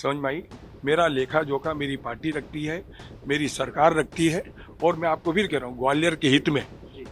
समझ में आई। मेरा लेखा जोखा मेरी पार्टी रखती है, मेरी सरकार रखती है। और मैं आपको फिर कह रहा हूँ, ग्वालियर के हित में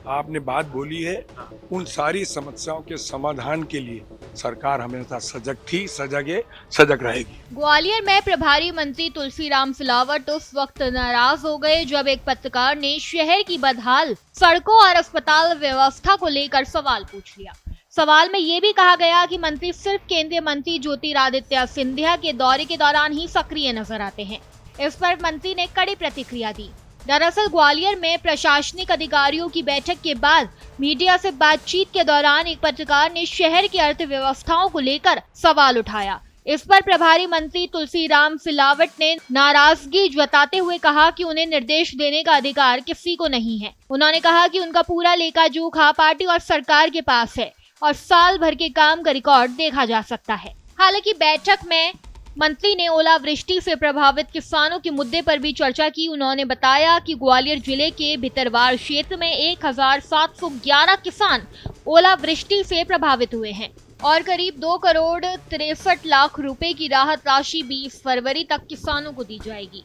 आपने बात बोली है, उन सारी समस्याओं के समाधान के लिए सरकार हमेशा सजग थी, सजग है, सजग रहेगी। ग्वालियर में प्रभारी मंत्री तुलसीराम सिलावट उस वक्त नाराज हो गए जब एक पत्रकार ने शहर की बदहाल सड़कों और अस्पताल व्यवस्था को लेकर सवाल पूछ लिया। सवाल में ये भी कहा गया कि मंत्री सिर्फ केंद्रीय मंत्री ज्योतिरादित्य सिंधिया के दौरे के दौरान ही सक्रिय नजर आते हैं। इस पर मंत्री ने कड़ी प्रतिक्रिया दी। दरअसल ग्वालियर में प्रशासनिक अधिकारियों की बैठक के बाद मीडिया से बातचीत के दौरान एक पत्रकार ने शहर की अर्थव्यवस्थाओं को लेकर सवाल उठाया। इस पर प्रभारी मंत्री तुलसीराम सिलावट ने नाराजगी जताते हुए कहा कि उन्हें निर्देश देने का अधिकार किसी को नहीं है। उन्होंने कहा कि उनका पूरा लेखा जोखा पार्टी और सरकार के पास है और साल भर के काम का रिकॉर्ड देखा जा सकता है। हालांकि बैठक में मंत्री ने ओलावृष्टि से प्रभावित किसानों के मुद्दे पर भी चर्चा की। उन्होंने बताया कि ग्वालियर जिले के भितरवार क्षेत्र में 1711 किसान ओलावृष्टि से प्रभावित हुए हैं और करीब 2 करोड़ 63 लाख रुपए की राहत राशि 20 फरवरी तक किसानों को दी जाएगी।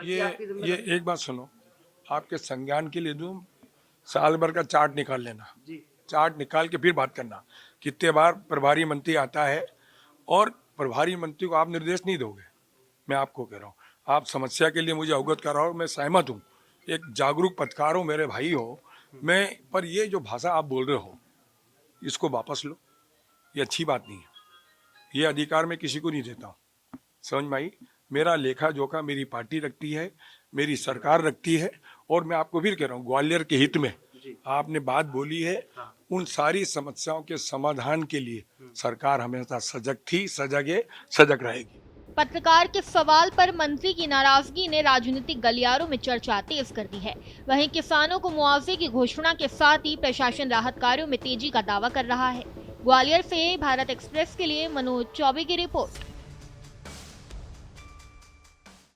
ये एक बात सुनो, आपके संज्ञान के लिए दूं, साल भर का चार्ट निकाल लेना जी। चार्ट निकाल के फिर बात करना कितने बार प्रभारी मंत्री आता है, और प्रभारी मंत्री को आप निर्देश नहीं दोगे। मैं आपको कह रहा हूँ, आप समस्या के लिए मुझे अवगत कर रहा हो, मैं सहमत हूँ, एक जागरूक पत्रकार हो, मेरे भाई हो मैं, पर ये जो भाषा आप बोल रहे हो इसको वापस लो, ये अच्छी बात नहीं है। ये अधिकार मैं किसी को नहीं देता हूँ। समझ में आई। मेरा लेखा जोखा मेरी पार्टी रखती है, मेरी सरकार रखती है। और मैं आपको फिर कह रहा हूँ, ग्वालियर के हित में आपने बात बोली है, उन सारी समस्याओं के समाधान के लिए सरकार हमेशा सजग थी, सजग है, सजग रहेगी। पत्रकार के सवाल पर मंत्री की नाराजगी ने राजनीतिक गलियारों में चर्चा तेज कर दी है। वहीं किसानों को मुआवजे की घोषणा के साथ ही प्रशासन राहत कार्यों में तेजी का दावा कर रहा है। ग्वालियर से भारत एक्सप्रेस के लिए मनोज चौबे की रिपोर्ट।